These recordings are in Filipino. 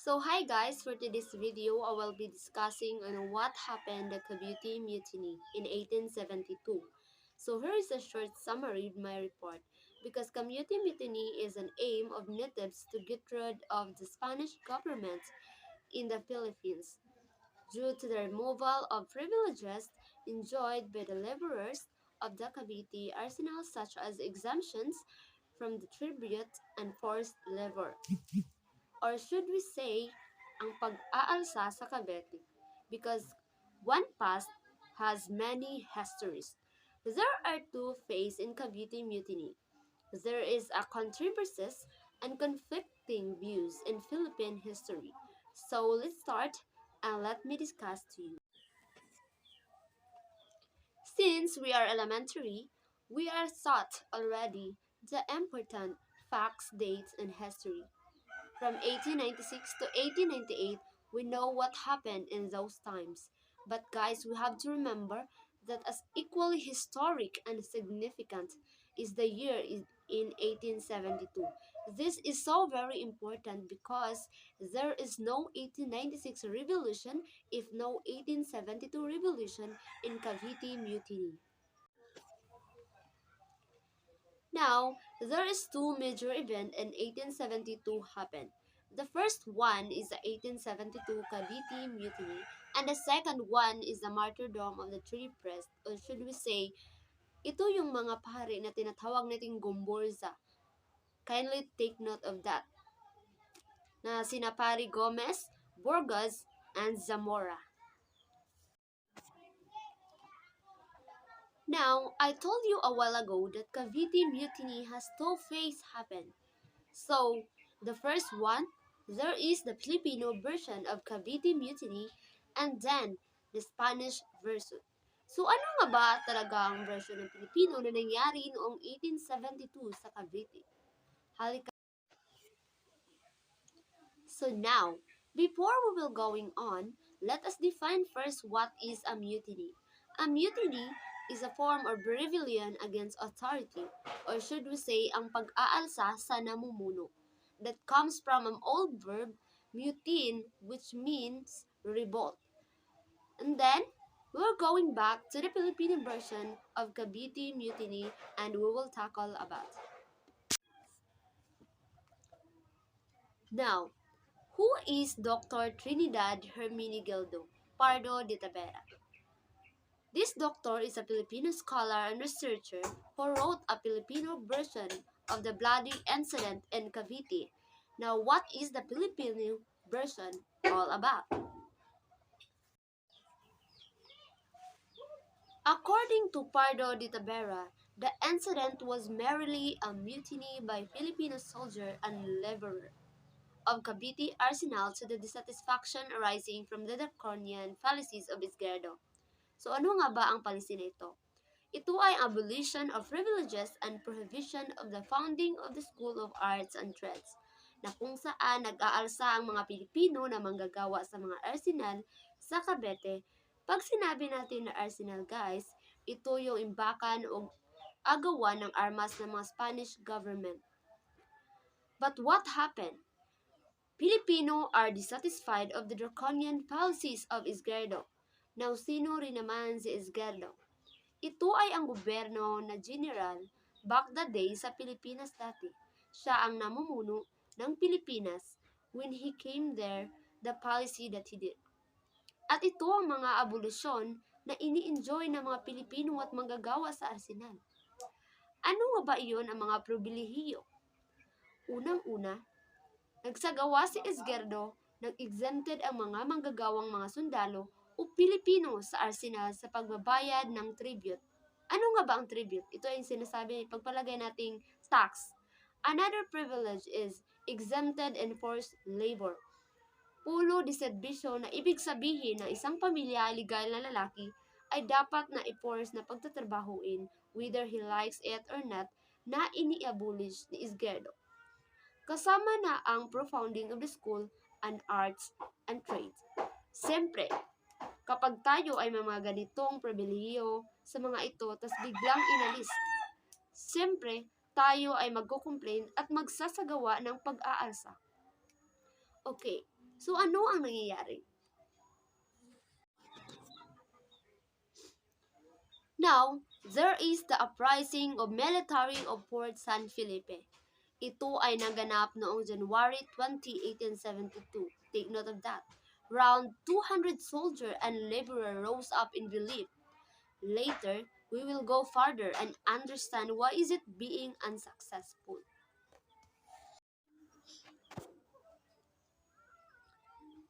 So hi guys, for today's video, I will be discussing on what happened the Cavity Mutiny in 1872. So here is a short summary of my report. Because Cavity Mutiny is an aim of natives to get rid of the Spanish government in the Philippines due to the removal of privileges enjoyed by the laborers of the Cavite arsenal such as exemptions from the tribute and forced labor. Or should we say, ang pag-aalsa sa Cavite, because one past has many histories. There are two phases in Cavite Mutiny. There is a controversies and conflicting views in Philippine history. So let's start and let me discuss to you. Since we are elementary, we are taught already the important facts, dates, and history. From 1896 to 1898, we know what happened in those times. But guys, we have to remember that as equally historic and significant is the year in 1872. This is so very important because there is no 1896 revolution if no 1872 revolution in Cavite Mutiny. Now, there is two major events in 1872 happened. The first one is the 1872 Cavite Mutiny, and the second one is the martyrdom of the three priests, or should we say, ito yung mga pari na tinatawag nating Gomborza. Kindly take note of that. Na sina Pari Gomez, Burgos, and Zamora. Now, I told you a while ago that Cavite Mutiny has two phases happen. So, the first one, there is the Filipino version of Cavite Mutiny and then the Spanish version. So, ano nga ba talaga ang version ng Pilipino na nangyari noong 1872 sa Cavite? Halika. So now, before we will going on, let us define first what is a mutiny. A mutiny is a form of rebellion against authority, or should we say, ang pag-aalsa sa namumuno, that comes from an old verb, mutin, which means revolt. And then, we're going back to the Filipino version of Cavite Mutiny and we will tackle about. Now, who is Dr. Trinidad Hermenegildo Pardo de Tavera? This doctor is a Filipino scholar and researcher who wrote a Filipino version of the bloody incident in Cavite. Now, what is the Filipino version all about? According to Pardo de Tavera, the incident was merely a mutiny by Filipino soldier and laborer of Cavite Arsenal to the dissatisfaction arising from the draconian policies of Izquierdo. So ano nga ba ang policy na ito? Ito ay abolition of privileges and prohibition of the founding of the School of Arts and Trades, na kung saan nag-aalsa ang mga Pilipino na manggagawa sa mga arsenal sa Cavite. Pag sinabi natin na arsenal guys, ito yung imbakan o agawan ng armas ng mga Spanish government. But what happened? Filipino are dissatisfied of the draconian policies of Izquierdo. Now, sino rin naman si Izquierdo? Ito ay ang gobyerno na general back the day sa Pilipinas dati. Siya ang namumuno ng Pilipinas when he came there, the policy that he did. At ito ang mga abolusyon na ini-enjoy ng mga Pilipino at manggagawa sa arsenal. Ano nga ba iyon ang mga pribilehiyo? Unang-una, nagsagawa si Izquierdo, nag-exempted ang mga manggagawang mga sundalo o Pilipino sa arsenal sa pagbabayad ng tribute. Ano nga ba ang tribute? Ito ay sinasabi, pagpalagay nating tax. Another privilege is exempted and forced labor. Pulo de serbisyo na ibig sabihin na isang pamilya legal na lalaki ay dapat na i-force na pagtatrabahuin whether he likes it or not na ini-abolish ni Izquierdo. Kasama na ang profounding of the school and arts and trades. Siyempre, kapag tayo ay may mga ganitong pribilehiyo sa mga ito, tas biglang inalis, siyempre, tayo ay magko-complain at magsasagawa ng pag-aalsa. Okay, So ano ang nangyayari? Now, there is the uprising of military of Port San Felipe. Ito ay naganap noong January 20, 1872. Take note of that. Around 200 soldiers and laborers rose up in relief. Later, we will go further and understand why is it being unsuccessful.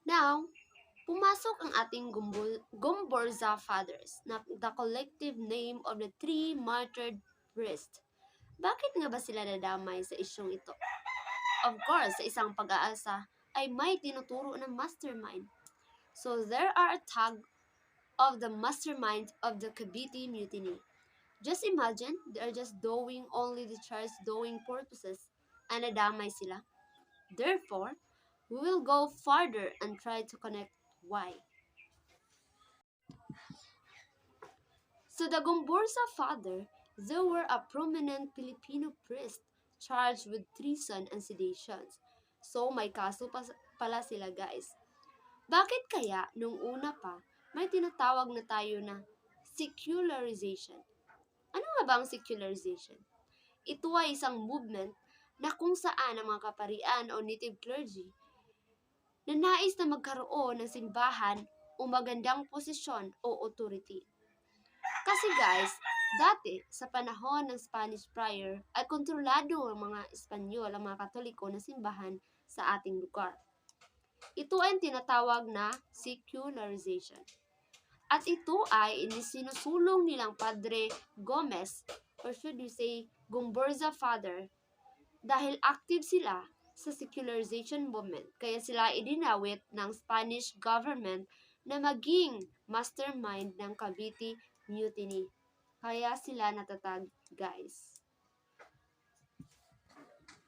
Now, pumasok ang ating Gomborza Fathers, na the collective name of the three martyred priests. Bakit nga ba sila nadamay sa isyong ito? Of course, sa isang pag-aasa ay may tinuturo ng mastermind. So there are a tag of the mastermind of the Cavity Mutiny. Just imagine, they are just doing only the char's doing purposes and nadamay sila. Therefore, we will go further and try to connect why. So the Gomborza father, they were a prominent Filipino priest charged with treason and seditions. So may kaso pala sila guys. Bakit kaya nung una pa may tinatawag na tayo na secularization? Ano nga ba ang secularization? Ito ay isang movement na kung saan ang mga kaparian o native clergy na nais na magkaroon ng simbahan o magandang posisyon o authority. Kasi guys, dati sa panahon ng Spanish prior ay kontrolado ang mga Espanyol, ang mga Katoliko na simbahan sa ating lugar. Ito ay tinatawag na secularization. At ito ay inisinusulong nilang Padre Gomez, or should we say Gomborza Father, dahil active sila sa secularization movement. Kaya sila idinawit ng Spanish government na maging mastermind ng Cavity Mutiny. Kaya sila natatag, guys.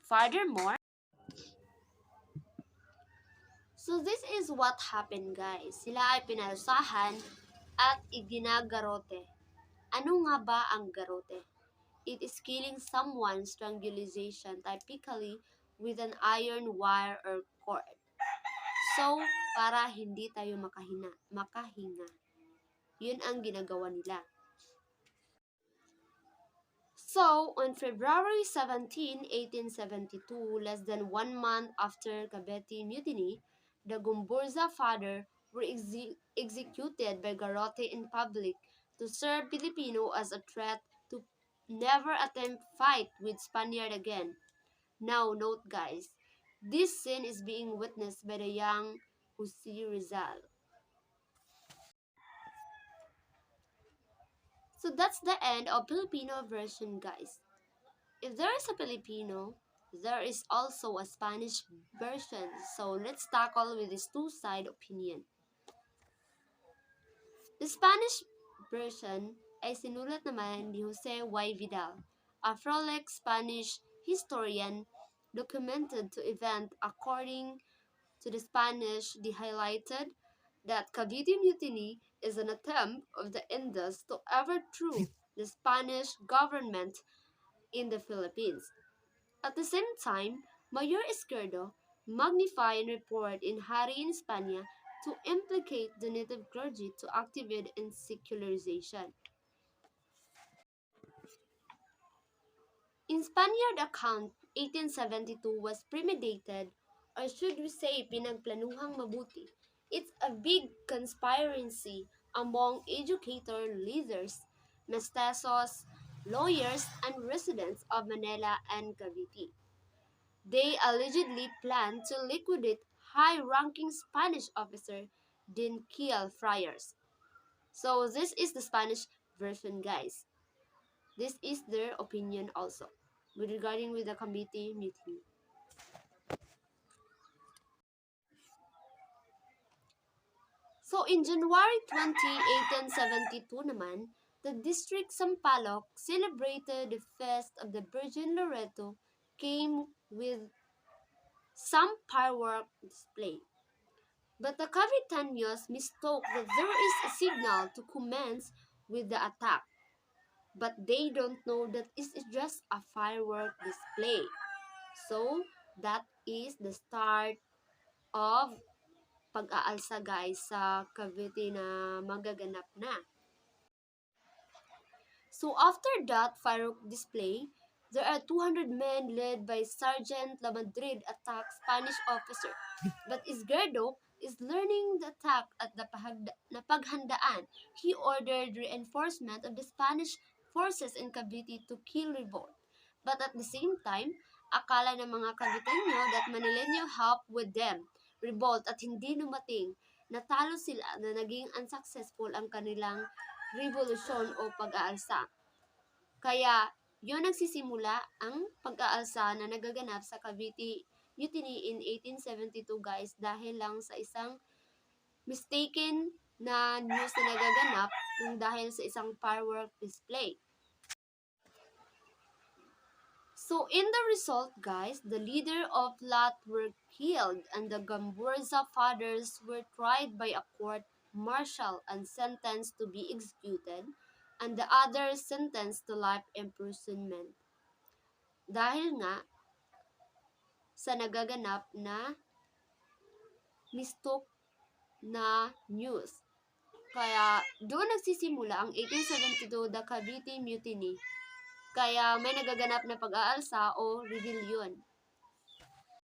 Furthermore, so this is what happened, guys. Sila ay pinarusahan at iginagarote. Ano nga ba ang garote? It is killing someone strangulation, typically with an iron wire or cord. So, para hindi tayo makahinga. Yun ang ginagawa nila. So, on February 17, 1872, less than 1 month after Cavite Mutiny, the Gomburza father were executed by garrote in public to serve Filipino as a threat to never attempt fight with Spaniard again. Now, note guys, this scene is being witnessed by the young Jose Rizal. So that's the end of Filipino version, guys. If there is a Filipino, there is also a Spanish version. So let's tackle with this two-side opinion. The Spanish version ay sinulat naman ni Jose Y. Vidal, a prolific Spanish historian, documented to event according to the Spanish. They highlighted that Cavite Mutiny is an attempt of the Indies to overthrow the Spanish government in the Philippines. At the same time, Mayor Izquierdo magnified and report in Hari in España to implicate the native clergy to activate in secularization. In Spaniard account, 1872 was premeditated, or should we say pinagplanuhang mabuti. It's a big conspiracy among educator leaders, mestizos, lawyers, and residents of Manila and Cavite. They allegedly planned to liquidate high-ranking Spanish officers, then kill friars. So this is the Spanish version, guys. This is their opinion also regarding with the Cavite Mutiny. So in January 20, 1872 naman, the district Sampaloc celebrated the feast of the Virgin Loreto came with some firework display. But the Cavitanos mistook that there is a signal to commence with the attack. But they don't know that it is just a firework display. So that is the start of pag-aalsa guys sa Cavite na magaganap na. So after that firework display, there are 200 men led by Sergeant La Madrid attack Spanish officer. But Izquierdo is learning the attack at the napaghandaan. He ordered reinforcement of the Spanish forces in Cavite to kill revolt. But at the same time, akala ng mga Caviteño that Manileño helped with them revolt at hindi dumating. Natalo sila na naging unsuccessful ang kanilang revolusyon o pag-aalsa. Kaya, yun nagsisimula ang pag-aalsa na nagaganap sa Cavite Mutiny in 1872 guys dahil lang sa isang mistaken na news na nagaganap ng dahil sa isang firework display. So in the result guys, the leader of lot were killed and the Gamburza fathers were tried by a court martial and sentenced to be executed and the others sentenced to life imprisonment. Dahil nga sa nagaganap na mistok na news. Kaya doon nagsisimula ang 1872 the Cavite Mutiny. Kaya may nagaganap na pag-aalsa o rebellion.